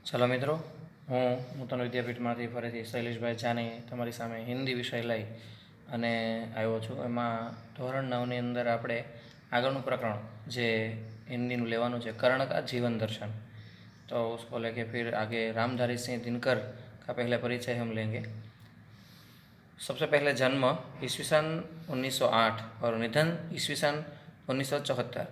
ચલો મિત્રો, હું નૂતન વિદ્યાપીઠમાંથી ફરીથી શૈલેષભાઈ જાની તમારી સામે હિન્દી વિષય લઈ અને આવ્યો છું. એમાં ધોરણ 9ની અંદર આપણે આગળનું પ્રકરણ જે हिंदीનું લેવાનું છે, कर्ण का जीवन दर्शन. तो उसको लेके फिर आगे रामधारी सिंह दिनकर का पहले परिचय हम लेंगे. सबसे पहले जन्म ईस्वी सन 1908 और निधन ईस्वी सन 1974.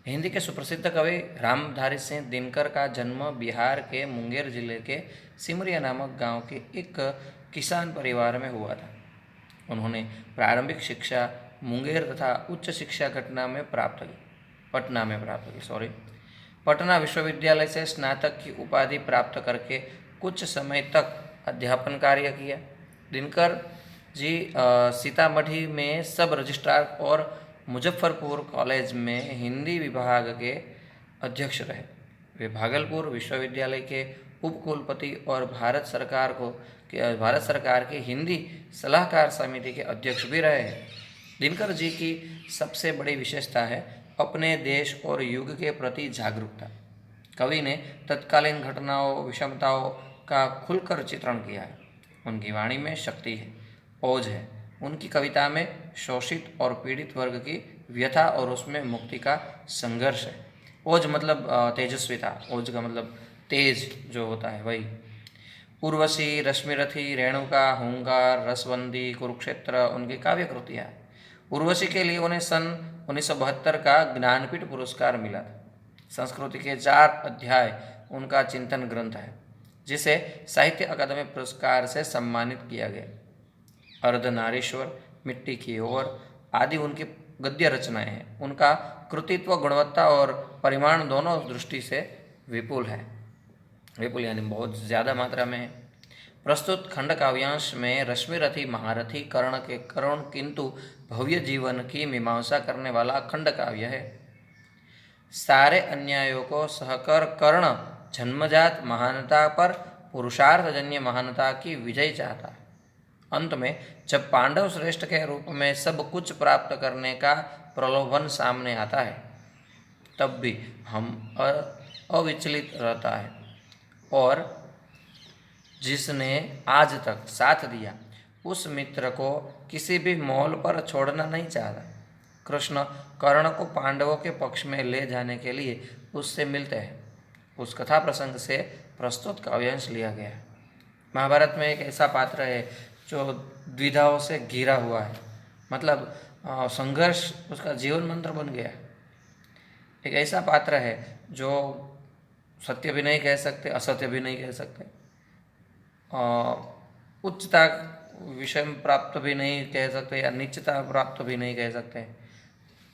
हिंदी के सुप्रसिद्ध कवि रामधारी सिंह दिनकर का जन्म बिहार के मुंगेर जिले के सिमरिया नामक गांव के एक किसान परिवार में हुआ था. उन्होंने प्रारंभिक शिक्षा मुंगेर तथा उच्च शिक्षा पटना में प्राप्त की. पटना विश्वविद्यालय से स्नातक की उपाधि प्राप्त करके कुछ समय तक अध्यापन कार्य किया. दिनकर जी सीतामढ़ी में सब रजिस्ट्रार और मुजफ्फरपुर कॉलेज में हिंदी विभाग के अध्यक्ष रहे. वे भागलपुर विश्वविद्यालय के उपकुलपति और भारत सरकार की हिंदी सलाहकार समिति के अध्यक्ष भी रहे हैं. दिनकर जी की सबसे बड़ी विशेषता है अपने देश और युग के प्रति जागरूकता. कवि ने तत्कालीन घटनाओं विषमताओं का खुलकर चित्रण किया है. उनकी वाणी में शक्ति है, ओज है. उनकी कविता में शोषित और पीड़ित वर्ग की व्यथा और उसमें मुक्ति का संघर्ष है. ओज मतलब तेजस्विता, ओज का मतलब तेज जो होता है वही. उर्वशी, रश्मिरथी, रेणुका, हुंकार, रसवंदी, कुरुक्षेत्र उनकी काव्य कृतियाँ. उर्वशी के लिए उन्हें सन 1972 का ज्ञानपीठ पुरस्कार मिला था. संस्कृति के 4 अध्याय उनका चिंतन ग्रंथ है, जिसे साहित्य अकादमी पुरस्कार से सम्मानित किया गया. अर्धनारीश्वर, मिट्टी की ओर आदि उनकी गद्य रचनाएं हैं. उनका कृतित्व गुणवत्ता और परिमाण दोनों दृष्टि से विपुल है. विपुल यानी बहुत ज़्यादा मात्रा में है. प्रस्तुत खंड काव्यांश में रश्मिरथी महारथी कर्ण के करुण किंतु भव्य जीवन की मीमांसा करने वाला खंड काव्य है. सारे अन्यायों को सहकर कर्ण जन्मजात महानता पर पुरुषार्थजन्य महानता की विजय चाहता है. अंत में जब पांडव श्रेष्ठ के रूप में सब कुछ प्राप्त करने का प्रलोभन सामने आता है, तब भी हम अविचलित रहता है और जिसने आज तक साथ दिया उस मित्र को किसी भी मोल पर छोड़ना नहीं चाहता. कृष्ण कर्ण को पांडवों के पक्ष में ले जाने के लिए उससे मिलते हैं. उस कथा प्रसंग से प्रस्तुत काव्यांश लिया गया है. महाभारत में एक ऐसा पात्र है जो द्विधाओं से घिरा हुआ है, मतलब संघर्ष उसका जीवन मंत्र बन गया है. एक ऐसा पात्र है जो सत्य भी नहीं कह सकते, असत्य भी नहीं कह सकते, उच्चता विषय प्राप्त भी नहीं कह सकते या नीचता प्राप्त भी नहीं कह सकते,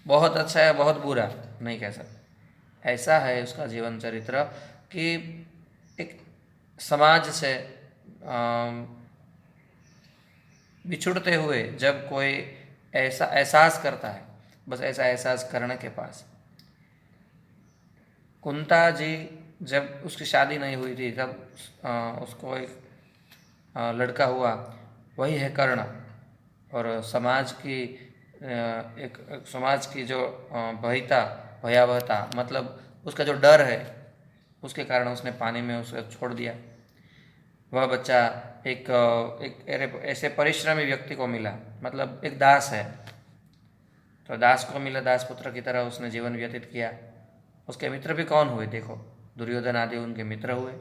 बहुत अच्छा है बहुत बुरा नहीं कह सकते. ऐसा है उसका जीवन चरित्र कि एक समाज से बिछुड़ते हुए जब कोई ऐसा एहसास करता है, बस ऐसा एहसास करने के पास. कुंता जी जब उसकी शादी नहीं हुई थी तब उसको एक लड़का हुआ, वही है कर्ण. और समाज की जो भयावहता मतलब उसका जो डर है उसके कारण उसने पानी में उसे छोड़ दिया. वह बच्चा एक ऐसे परिश्रमी व्यक्ति को मिला, मतलब एक दास है, तो दास को मिला, दास पुत्र की तरह उसने जीवन व्यतीत किया. उसके मित्र भी कौन हुए देखो, दुर्योधन आदि उनके मित्र हुए,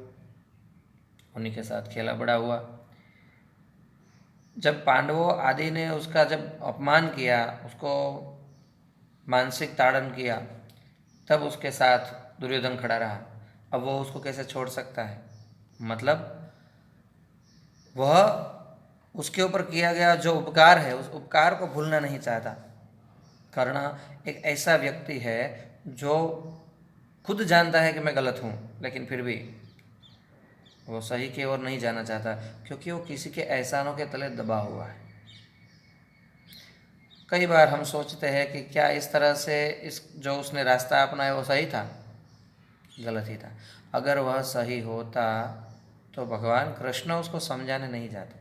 उन्हीं के साथ खेला बड़ा हुआ. जब पांडवों आदि ने उसका जब अपमान किया, उसको मानसिक ताड़न किया, तब उसके साथ दुर्योधन खड़ा रहा. अब वो उसको कैसे छोड़ सकता है, मतलब वह उसके ऊपर किया गया जो उपकार है उस उपकार को भूलना नहीं चाहता. कर्ण एक ऐसा व्यक्ति है जो खुद जानता है कि मैं गलत हूँ, लेकिन फिर भी वो सही की ओर नहीं जाना चाहता, क्योंकि वो किसी के एहसानों के तले दबा हुआ है. कई बार हम सोचते हैं कि क्या इस तरह से जो उसने रास्ता अपनाया वो सही था, गलत ही था. अगर वह सही होता तो भगवान कृष्ण उसको समझाने नहीं जाते.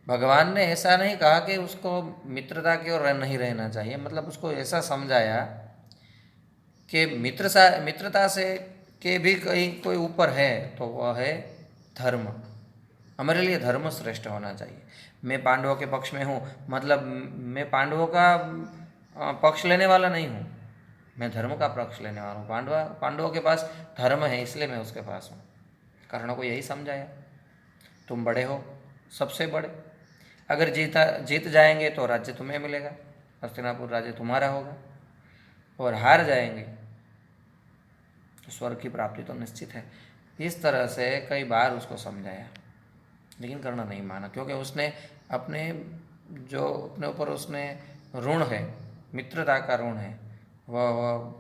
भगवान ने ऐसा नहीं कहा कि उसको मित्रता की ओर नहीं रहना चाहिए, मतलब उसको ऐसा समझाया कि मित्रता से के भी कहीं कोई ऊपर है तो वह है धर्म। हमारे लिए धर्म श्रेष्ठ होना चाहिए। मैं पांडवों के पक्ष में हूँ, मतलब मैं पांडवों का पक्ष लेने वाला नहीं हूँ, मैं धर्म का पक्ष लेने वाला हूँ। पांडवों के पास धर्म है इसलिए मैं उसके पास हूँ। कर्णों को यही समझाया, तुम बड़े हो, सबसे बड़े, अगर जीत जाएंगे तो राज्य तुम्हें मिलेगा, हस्तिनापुर राज्य तुम्हारा होगा, और हार जाएंगे तो स्वर्ग की प्राप्ति तो निश्चित है। इस तरह से कई बार उसको समझाया, लेकिन कर्ण नहीं माना, क्योंकि उसने अपने ऊपर उसने ऋण है, मित्रता का ऋण है, वह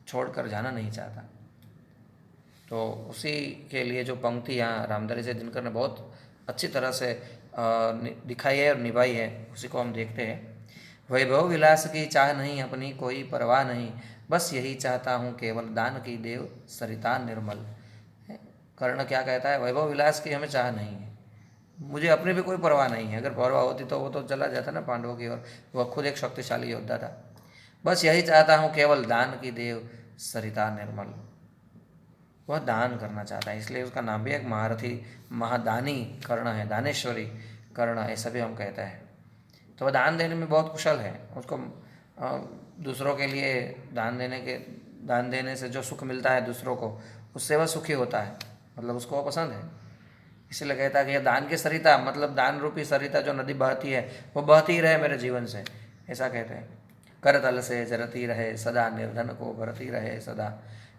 छोड़कर जाना नहीं चाहता। तो उसी के लिए जो पंक्ति यहाँ रामधारी से दिनकर ने बहुत अच्छी तरह से दिखाई है और निभाई है, उसी को हम देखते हैं। वैभव विलास की चाह नहीं अपनी कोई परवाह नहीं, बस यही चाहता हूँ केवल दान की देव सरिता निर्मल। कर्ण क्या कहता है, वैभव विलास की हमें चाह नहीं है, मुझे अपनी भी कोई परवाह नहीं है। अगर परवाह होती तो वो तो चला जाता ना पांडवों की ओर, वह खुद एक शक्तिशाली योद्धा था। बस यही चाहता हूँ केवल दान की देव सरिता निर्मल। वह दान करना चाहता है, इसलिए उसका नाम भी एक महारथी महादानी कर्ण है, दानेश्वरी कर्ण, ऐसा भी हम कहते हैं। तो वह दान देने में बहुत कुशल है। उसको दूसरों के लिए दान देने से जो सुख मिलता है दूसरों को, उससे वह सुखी होता है, मतलब उसको वो पसंद है। इसीलिए कहता है कि यह दान की सरिता, मतलब दान रूपी सरिता जो नदी बहती है वो बहती ही रहे मेरे जीवन से, ऐसा कहते हैं। करतल से जरती रहे सदा, निर्धन को भरती रहे सदा।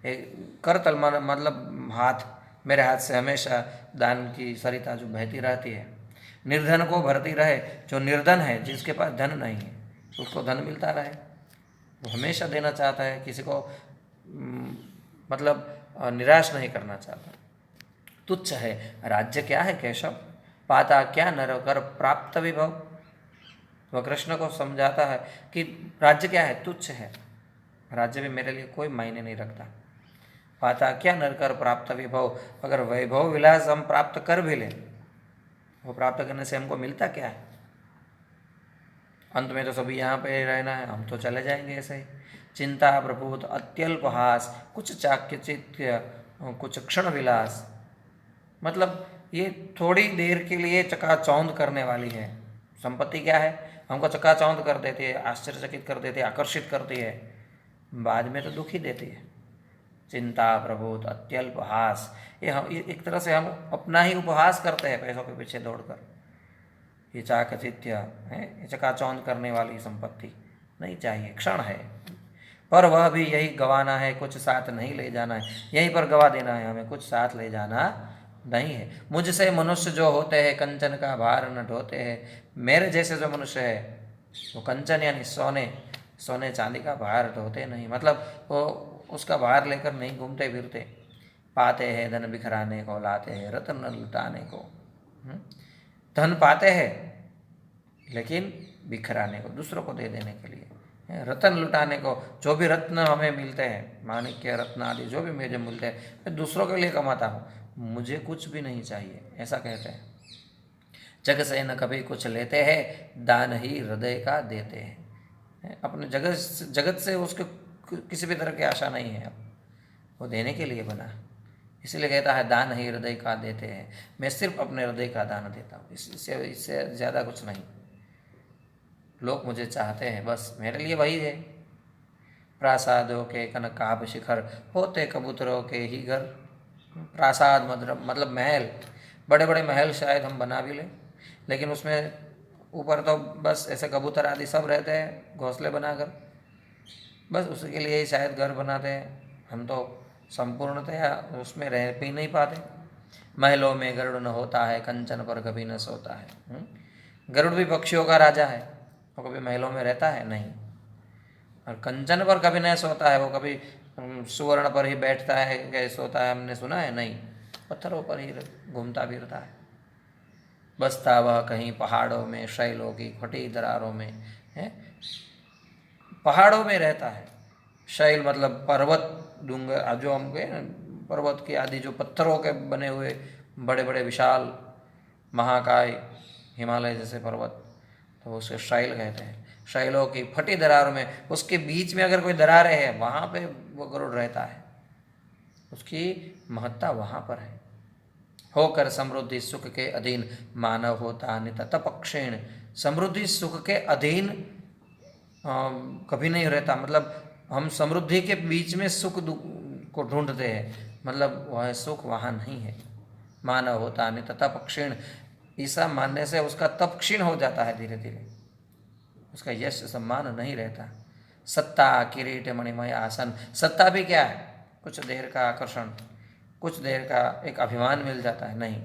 एक करतल मतलब हाथ, मेरे हाथ से हमेशा दान की सरिता जो बहती रहती है। निर्धन को भरती रहे, जो निर्धन है, जिसके पास धन नहीं है, उसको धन मिलता रहे। वो हमेशा देना चाहता है, किसी को मतलब निराश नहीं करना चाहता। तुच्छ है राज्य क्या है केशव, पाता क्या नर कर प्राप्त विभव। वह कृष्ण को समझाता है कि राज्य क्या है, तुच्छ है, राज्य भी मेरे लिए कोई मायने नहीं रखता। पाता क्या नर कर प्राप्त विभव, अगर वैभव विलास हम प्राप्त कर भी लें, वो प्राप्त करने से हमको मिलता क्या है? अंत में तो सभी यहाँ पे रहना है, हम तो चले जाएंगे ऐसे ही। चिंता प्रभुत अत्यल्पहास, कुछ चाक्यचित्य कुछ क्षण विलास, मतलब ये थोड़ी देर के लिए चकाचौंध करने वाली है। संपत्ति क्या है, हमको चकाचौंध कर देती है, आश्चर्यचकित कर देती है, आकर्षित करती है, बाद में तो दुखी देती है। चिंता प्रभुत अत्यल्पहास, ये हम एक तरह से हम अपना ही उपहास करते हैं पैसों के पीछे दौड़कर। ये चाकचित्य है, ये चकाचौंध करने वाली संपत्ति नहीं चाहिए, क्षण है, पर वह भी यही गंवाना है, कुछ साथ नहीं ले जाना है, यहीं पर गवा देना है हमें, कुछ साथ ले जाना नहीं है। मुझसे मनुष्य जो होते हैं कंचन का भार न ढोते हैं, मेरे जैसे जो मनुष्य है वो कंचन यानी सोने चांदी का भार ढोते नहीं, मतलब वो उसका भार लेकर नहीं घूमते फिरते। पाते हैं धन बिखराने को, लाते हैं रत्न लुटाने को। धन पाते हैं लेकिन बिखराने को, दूसरों को दे देने के लिए। रत्न लुटाने को, जो भी रत्न हमें मिलते हैं, माणिक्य रत्न आदि जो भी मुझे मिलते हैं, मैं दूसरों के लिए कमाता हूँ, मुझे कुछ भी नहीं चाहिए, ऐसा कहते हैं। जग से न कभी कुछ लेते हैं, दान ही हृदय का देते हैं। अपने जगत से उसके किसी भी तरह की आशा नहीं है, वो देने के लिए बना, इसलिए कहता है दान ही हृदय का देते हैं। मैं सिर्फ अपने हृदय का दान देता हूँ, इससे ज़्यादा कुछ नहीं। लोग मुझे चाहते हैं, बस मेरे लिए वही है। प्रासादों के कनकाभ शिखर, होते कबूतरों के ही घर। प्रासाद मतलब महल, बड़े बड़े महल शायद हम बना भी लें, लेकिन उसमें ऊपर तो बस ऐसे कबूतर आदि सब रहते हैं घोंसले बनाकर, बस उसी के लिए ही शायद घर बनाते हैं। हम तो संपूर्णतया उसमें रह भी नहीं पाते। महलों में गरुड़ न होता है, कंचन पर कभी न सोता है। गरुड़ भी पक्षियों का राजा है, वो कभी महलों में रहता है नहीं, और कंचन पर कभी नहीं सोता है, वो कभी सुवर्ण पर ही बैठता है क्या सोता है, हमने सुना है नहीं, पत्थरों पर ही घूमता फिरता है। बसता वह कहीं पहाड़ों में, शैलों की फटी दरारों में है, पहाड़ों में रहता है। शैल मतलब पर्वत, डूंगर, जो हम कहे ना पर्वत के आदि जो पत्थरों के बने हुए बड़े बड़े विशाल महाकाय हिमालय जैसे पर्वत, तो उसे शैल कहते हैं। शैलों की फटी दरारों में, उसके बीच में अगर कोई दरारें हैं वहाँ पे वो गरुड़ रहता है। उसकी महत्ता वहाँ पर है। होकर समृद्धि सुख के अधीन मानव होता नित तपक्षीण। समृद्धि सुख के अधीन कभी नहीं रहता, मतलब हम समृद्धि के बीच में सुख को ढूंढते हैं, मतलब वह सुख वहाँ नहीं है। मानव होता नित तपक्षीण, ऐसा मानने से उसका तप क्षीण हो जाता है, धीरे धीरे उसका यश सम्मान नहीं रहता। सत्ता किरीट मणिमय आसन, सत्ता भी क्या है, कुछ देर का आकर्षण, कुछ देर का एक अभिमान मिल जाता है, नहीं,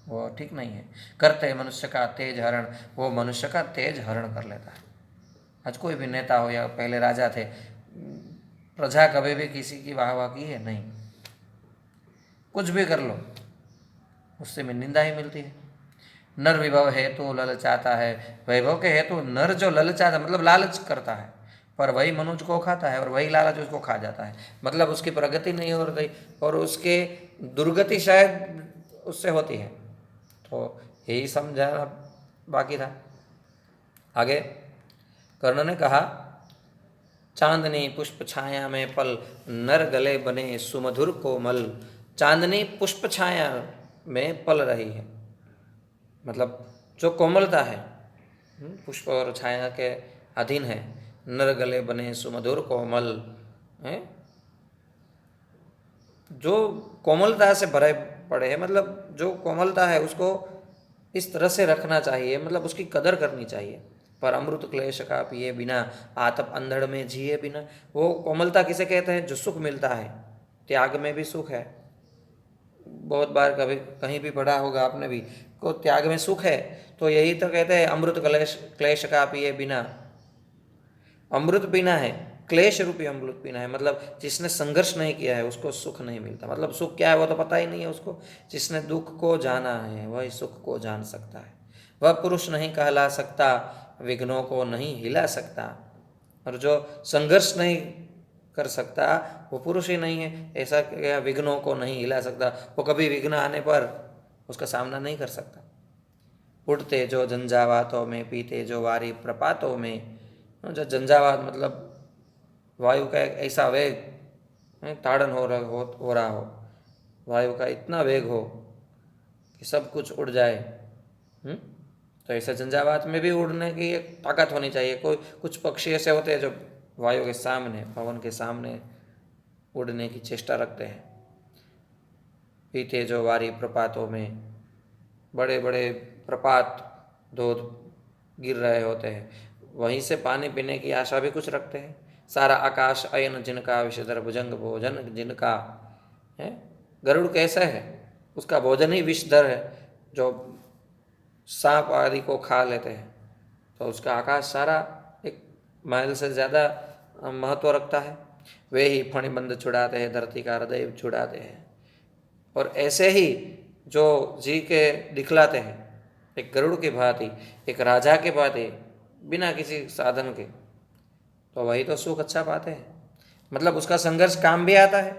वो ठीक नहीं है। करते मनुष्य का तेज हरण, वो मनुष्य का तेज हरण कर लेता है। आज कोई भी नेता हो या पहले राजा थे, प्रजा कभी भी किसी की वाह वाह की है नहीं, कुछ भी कर लो उससे में निंदा ही मिलती है। नर विभव हेतु ललचाता है, वैभव के हेतु नर जो ललचाता मतलब लालच करता है, पर वही मनुष्य को खाता है और वही लालच उसको खा जाता है, मतलब उसकी प्रगति नहीं हो रही और उसके दुर्गति शायद उससे होती है। तो यही समझाना बाकी था। आगे कर्ण ने कहा, चांदनी पुष्प छाया में पल, नर गले बने सुमधुर कोमल। चांदनी पुष्प छाया में पल रही है, मतलब जो कोमलता है पुष्प और छाया के अधीन है। नर गले बने सुमधुर कोमल है, जो कोमलता से भरे पड़े है, मतलब जो कोमलता है उसको इस तरह से रखना चाहिए, मतलब उसकी कदर करनी चाहिए। पर अमृत क्लेश का पिए बिना, आतप अंधड़ में जिए बिना। वो कोमलता किसे कहते हैं, जो सुख मिलता है, त्याग में भी सुख है। बहुत बार कभी कहीं भी पढ़ा होगा आपने भी, को त्याग में सुख है, तो यही तो कहते हैं अमृत क्लेश क्लेश का पिए बिना। अमृत पीना है, क्लेश रूपी अमृत पीना है, मतलब जिसने संघर्ष नहीं किया है उसको सुख नहीं मिलता। मतलब सुख क्या है वो तो पता ही नहीं है उसको। जिसने दुख को जाना है वही सुख को जान सकता है। वह पुरुष नहीं कहला सकता, विघ्नों को नहीं हिला सकता। और जो संघर्ष नहीं कर सकता वो पुरुष ही नहीं है। ऐसा क्या, विघ्नों को नहीं हिला सकता, वो कभी विघ्न आने पर उसका सामना नहीं कर सकता। उठते जो झंझावातों में, पीते जो वारी प्रपातों में। जो झंझावात मतलब वायु का एक ऐसा वेग, ताड़न हो रहा हो, वायु का इतना वेग हो कि सब कुछ उड़ जाए। तो ऐसे झंझावात में भी उड़ने की एक ताकत होनी चाहिए। कोई कुछ पक्षी ऐसे होते हैं जो वायु के सामने, पवन के सामने उड़ने की चेष्टा रखते हैं। पीते जो वारी प्रपातों में, बड़े बड़े प्रपात धोध गिर रहे होते हैं, वहीं से पानी पीने की आशा भी कुछ रखते हैं। सारा आकाश अयन जिनका, विषधर भुजंग भोजन जिनका है। गरुड़ कैसा है, उसका भोजन ही विषधर है, जो सांप आदि को खा लेते हैं। तो उसका आकाश सारा एक माइल से ज़्यादा महत्व रखता है। वे ही फणिबंध छुड़ाते हैं, धरती का हृदय छुड़ाते हैं। और ऐसे ही जो जी के दिखलाते हैं, एक गरुड़ की भांति, एक राजा के भांति, बिना किसी साधन के, तो वही तो सुख अच्छा पाते हैं। मतलब उसका संघर्ष काम भी आता है।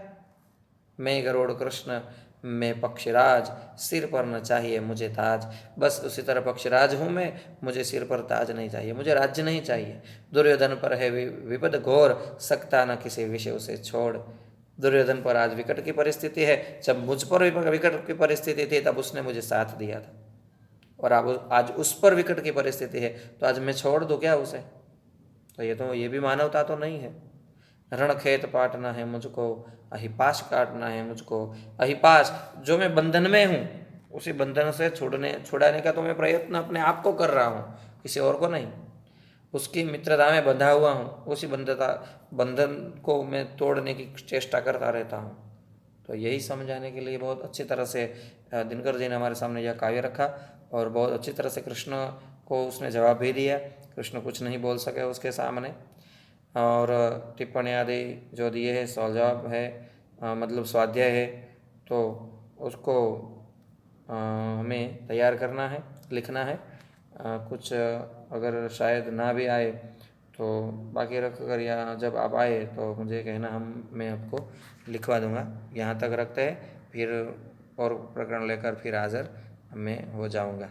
मैं गरुड़ कृष्ण, मैं पक्षीराज, सिर पर न चाहिए मुझे ताज। बस उसी तरह पक्षीराज हूँ मैं, मुझे सिर पर ताज नहीं चाहिए, मुझे राज्य नहीं चाहिए। दुर्योधन पर है विपद घोर, सकता न किसी विषय उसे छोड़। दुर्योधन पर आज विकट की परिस्थिति है, जब मुझ पर विकट की परिस्थिति थी तब उसने मुझे साथ दिया था, और अब आज उस पर विकट की परिस्थिति है तो आज मैं छोड़ दूँ क्या उसे। तो ये भी मानवता तो नहीं है। रण खेत पाटना है मुझको, अहिपाश काटना है मुझको। अहिपाश, जो मैं बंधन में हूँ, उसी बंधन से छुड़ाने का तो मैं प्रयत्न अपने आप को कर रहा हूँ, किसी और को नहीं। उसकी मित्रता में बंधा हुआ हूँ, उसी बंधन को मैं तोड़ने की चेष्टा करता रहता हूँ। तो यही समझाने के लिए बहुत अच्छी तरह से दिनकर जी ने हमारे सामने यह काव्य रखा, और बहुत अच्छी तरह से कृष्ण को उसने जवाब भी दिया। कृष्ण कुछ नहीं बोल सके उसके सामने, और टिप्पणी आदि जो दिए है, सवाल जवाब है, मतलब स्वाध्याय है, तो उसको हमें तैयार करना है, लिखना है। कुछ अगर शायद ना भी आए तो बाकी रख कर, या जब आप आए तो मुझे कहना, मैं आपको लिखवा दूंगा। यहाँ तक रखते हैं, फिर और प्रकरण लेकर फिर हाजिर मैं हो जाऊंगा।